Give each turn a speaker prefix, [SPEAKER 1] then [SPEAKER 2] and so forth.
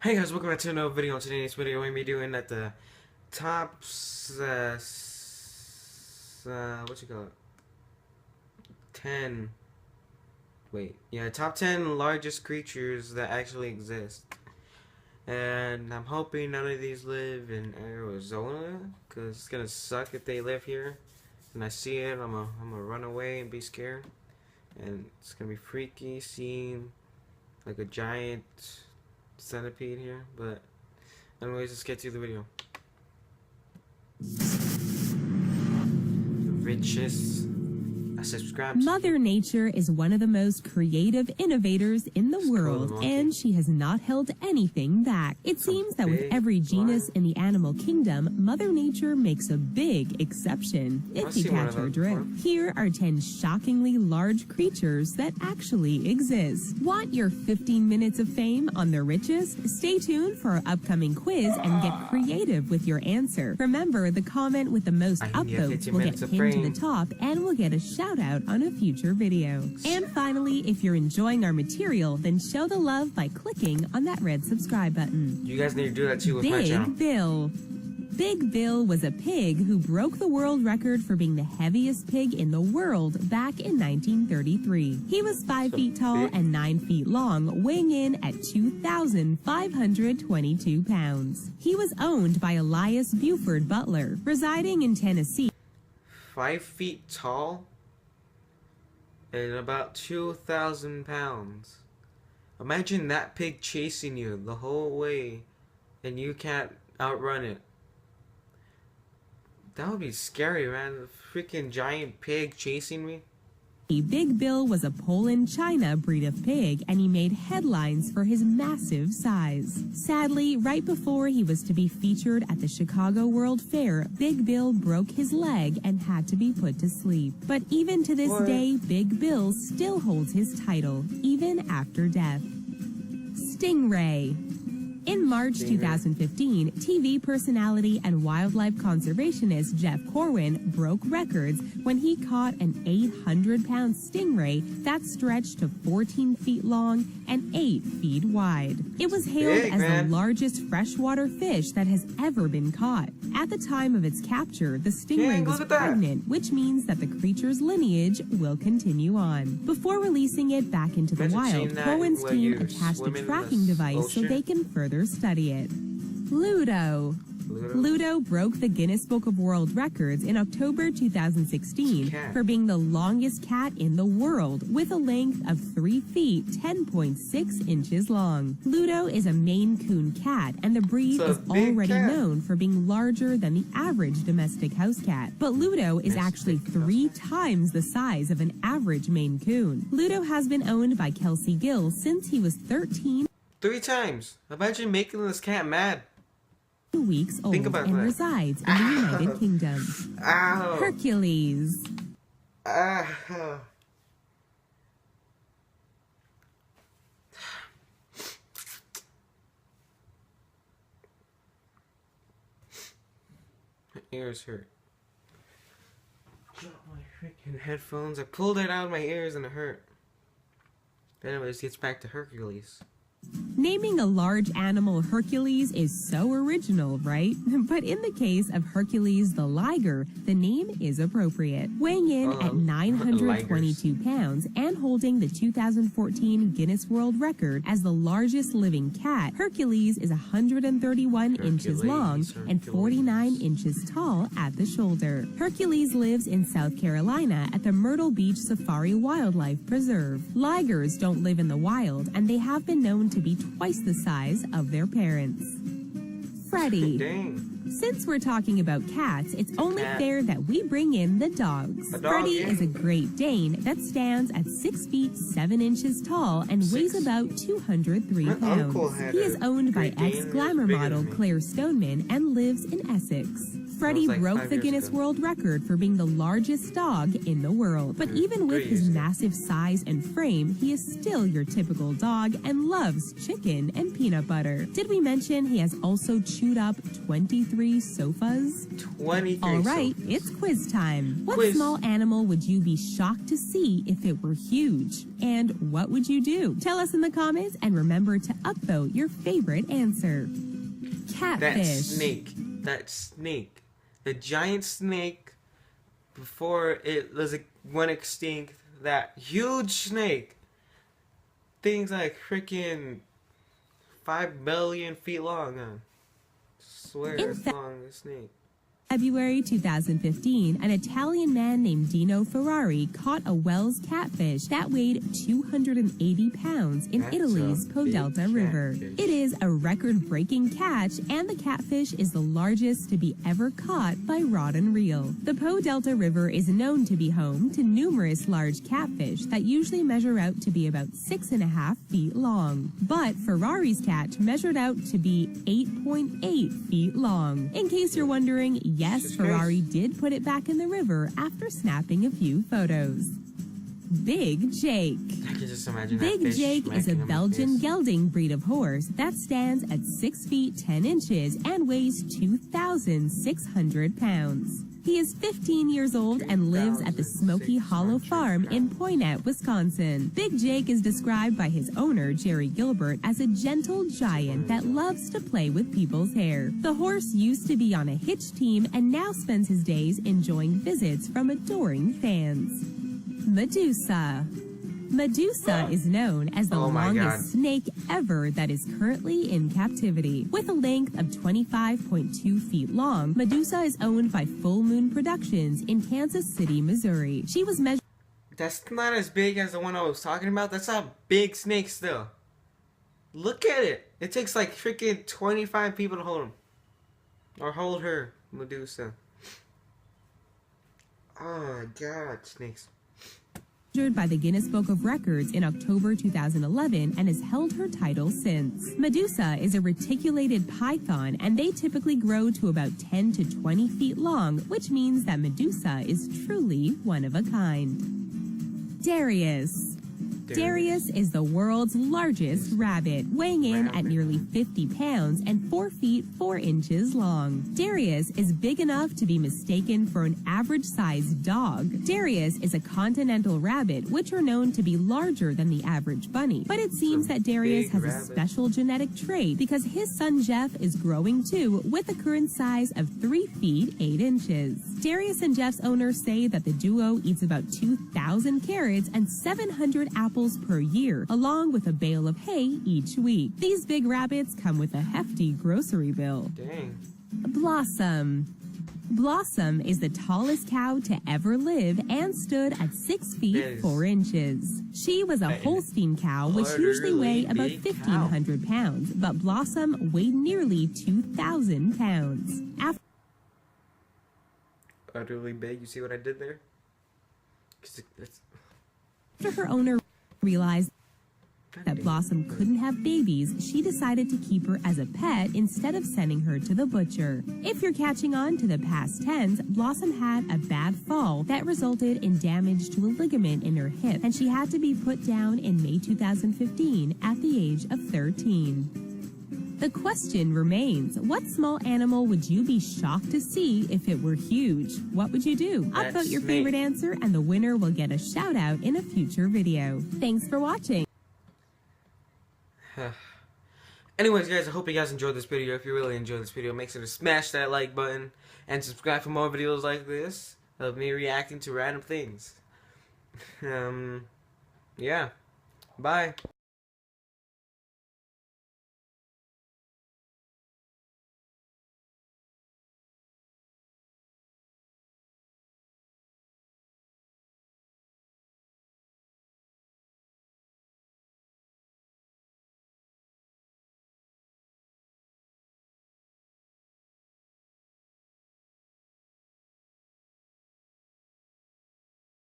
[SPEAKER 1] Hey guys, welcome back to another video. In today's video, we're going to be doing at the top, what you call it? 10, top 10 largest creatures that actually exist. And I'm hoping none of these live in Arizona, because it's going to suck if they live here. And I see it, I'm gonna run away and be scared. And it's going to be freaky seeing like a giant centipede here, but anyways, let's get to the video. The richest I subscribe to.
[SPEAKER 2] Mother Nature is one of the most creative innovators in the world, and she has not held anything back. It seems that with every genus in the animal kingdom, Mother Nature makes a big exception, if you catch her drift. Here are 10 shockingly large creatures that actually exist. Want your 15 minutes of fame on the richest? Stay tuned for our upcoming quiz and get creative with your answer. Remember, the comment with the most upvotes will get pinned to the top and will get a shout out on a future video. And finally, if you're enjoying our material, then show the love by clicking on that red subscribe button.
[SPEAKER 1] You guys need to do that too with my channel.
[SPEAKER 2] Big Bill. Big Bill was a pig who broke the world record for being the heaviest pig in the world back in 1933. He was 5 feet tall and 9 feet long, weighing in at 2,522 pounds. He was owned by Elias Buford Butler, residing in Tennessee.
[SPEAKER 1] 5 feet tall and about 2,000 pounds. Imagine that pig chasing you the whole way and you can't outrun it. That would be scary, man. A freaking giant pig chasing me.
[SPEAKER 2] Big Bill was a Poland-China breed of pig, and he made headlines for his massive size. Sadly, right before he was to be featured at the Chicago World Fair, Big Bill broke his leg and had to be put to sleep. But even to this day, Big Bill still holds his title, even after death. Stingray. In March 2015, TV personality and wildlife conservationist Jeff Corwin broke records when he caught an 800-pound stingray that stretched to 14 feet long and 8 feet wide. It was hailed as the largest freshwater fish that has ever been caught. At the time of its capture, the stingray was pregnant, which means that the creature's lineage will continue on. Before releasing it back into the wild, Corwin's team attached a tracking device so they can further study it. Ludo. Ludo broke the Guinness Book of World Records in October 2016 for being the longest cat in the world, with a length of 3 feet 10.6 inches long. Ludo is a Maine Coon cat, and the breed is already known for being larger than the average domestic house cat. But Ludo is actually 3 times the size of an average Maine Coon. Ludo has been owned by Kelsey Gill since he was 13.
[SPEAKER 1] 3 times. Imagine making this cat mad.
[SPEAKER 2] Weeks old and resides in the United Kingdom.
[SPEAKER 1] Ow.
[SPEAKER 2] Hercules.
[SPEAKER 1] Ow. My ears hurt. Drop my freaking headphones. I pulled it out of my ears and it hurt. Anyways, gets back to Hercules.
[SPEAKER 2] Naming a large animal Hercules is so original, right? But in the case of Hercules the liger, the name is appropriate. Weighing in at 922 pounds and holding the 2014 Guinness World Record as the largest living cat, Hercules is 131 inches long and 49 inches tall at the shoulder. Hercules lives in South Carolina at the Myrtle Beach Safari Wildlife Preserve. Ligers don't live in the wild, and they have been known to be twice the size of their parents. Freddy. Since we're talking about cats, it's only fair that we bring in the dogs. Freddy is a Great Dane that stands at 6 feet 7 inches tall and weighs about 203 pounds. He is owned by ex-glamour model Claire Stoneman and lives in Essex. Freddie
[SPEAKER 1] like
[SPEAKER 2] broke
[SPEAKER 1] 5
[SPEAKER 2] the
[SPEAKER 1] years
[SPEAKER 2] Guinness
[SPEAKER 1] ago.
[SPEAKER 2] World Record for being the largest dog in the world. But even with
[SPEAKER 1] 3
[SPEAKER 2] his
[SPEAKER 1] years ago.
[SPEAKER 2] massive size and frame, he is still your typical dog and loves chicken and peanut butter. Did we mention he has also chewed up 23 sofas?
[SPEAKER 1] 23.
[SPEAKER 2] All right,
[SPEAKER 1] sofas.
[SPEAKER 2] it's quiz time. What
[SPEAKER 1] Quiz.
[SPEAKER 2] small animal would you be shocked to see if it were huge? And what would you do? Tell us in the comments and remember to upvote your favorite answer.
[SPEAKER 1] That
[SPEAKER 2] Catfish.
[SPEAKER 1] snake. That snake. The giant snake before it went extinct. That huge snake. Things like freaking 5 billion feet long. Huh? Swear
[SPEAKER 2] In
[SPEAKER 1] it's long, the snake.
[SPEAKER 2] February 2015, an Italian man named Dino Ferrari caught a Wells catfish that weighed 280 pounds in
[SPEAKER 1] That's
[SPEAKER 2] Italy's
[SPEAKER 1] a
[SPEAKER 2] Po
[SPEAKER 1] big
[SPEAKER 2] Delta River.
[SPEAKER 1] catfish.
[SPEAKER 2] It is a record-breaking catch, and the catfish is the largest to be ever caught by rod and reel. The Po Delta River is known to be home to numerous large catfish that usually measure out to be about 6.5 feet long. But Ferrari's catch measured out to be 8.8 feet long. In case you're wondering, yes,
[SPEAKER 1] Jesus
[SPEAKER 2] Ferrari did put it back in the river after snapping a few photos. Big Jake.
[SPEAKER 1] I can just imagine
[SPEAKER 2] Big
[SPEAKER 1] that fish
[SPEAKER 2] Jake is a
[SPEAKER 1] smacking him in the
[SPEAKER 2] Belgian
[SPEAKER 1] face.
[SPEAKER 2] gelding breed of horse that stands at 6 feet 10 inches and weighs 2,600 pounds. He is 15 years old and lives at the Smoky Hollow Farm in Poinet, Wisconsin. Big Jake is described by his owner, Jerry Gilbert, as a gentle giant that loves to play with people's hair. The horse used to be on a hitch team and now spends his days enjoying visits from adoring fans. Medusa. Medusa is known as the
[SPEAKER 1] Oh my
[SPEAKER 2] longest
[SPEAKER 1] God.
[SPEAKER 2] snake ever that is currently in captivity. With a length of 25.2 feet long, Medusa is owned by Full Moon Productions in Kansas City, Missouri. She was measured
[SPEAKER 1] That's not as big as the one I was talking about. That's a big snake still. Look at it. It takes like freaking 25 people to hold him. Or hold her, Medusa. Oh my god, snakes.
[SPEAKER 2] by the Guinness Book of Records in October 2011 and has held her title since. Medusa is a reticulated python, and they typically grow to about 10 to 20 feet long, which means that Medusa is truly one of a kind. Darius. Darius is the world's largest rabbit, weighing in at nearly 50 pounds and 4 feet 4 inches long. Darius is big enough to be mistaken for an average-sized dog. Darius is a continental rabbit, which are known to be larger than the average bunny. But it seems that Darius
[SPEAKER 1] big
[SPEAKER 2] has a
[SPEAKER 1] rabbit.
[SPEAKER 2] special genetic trait because his son Jeff is growing too, with a current size of 3 feet 8 inches. Darius and Jeff's owners say that the duo eats about 2,000 carrots and 700 apples per year, along with a bale of hay each week. These big rabbits come with a hefty grocery bill.
[SPEAKER 1] Dang.
[SPEAKER 2] Blossom. Blossom is the tallest cow to ever live and stood at 6
[SPEAKER 1] That
[SPEAKER 2] feet
[SPEAKER 1] is
[SPEAKER 2] 4 inches. She was a
[SPEAKER 1] that is
[SPEAKER 2] Holstein cow, which usually
[SPEAKER 1] utterly
[SPEAKER 2] weigh about
[SPEAKER 1] big cow.
[SPEAKER 2] 1,500 pounds, but Blossom weighed nearly 2,000 pounds.
[SPEAKER 1] Utterly big. You see what I did there? 'Cause it's
[SPEAKER 2] After her owner realized that Blossom couldn't have babies, she decided to keep her as a pet instead of sending her to the butcher. If you're catching on to the past tense, Blossom had a bad fall that resulted in damage to a ligament in her hip, and she had to be put down in May 2015 at the age of 13. The question remains, what small animal would you be shocked to see if it were huge? What would you do?
[SPEAKER 1] That
[SPEAKER 2] Upvote your
[SPEAKER 1] snake.
[SPEAKER 2] favorite answer and the winner will get a shout out in a future video. Thanks for watching.
[SPEAKER 1] Anyways, guys, I hope you guys enjoyed this video. If you really enjoyed this video, make sure to smash that like button and subscribe for more videos like this of me reacting to random things. Yeah. Bye.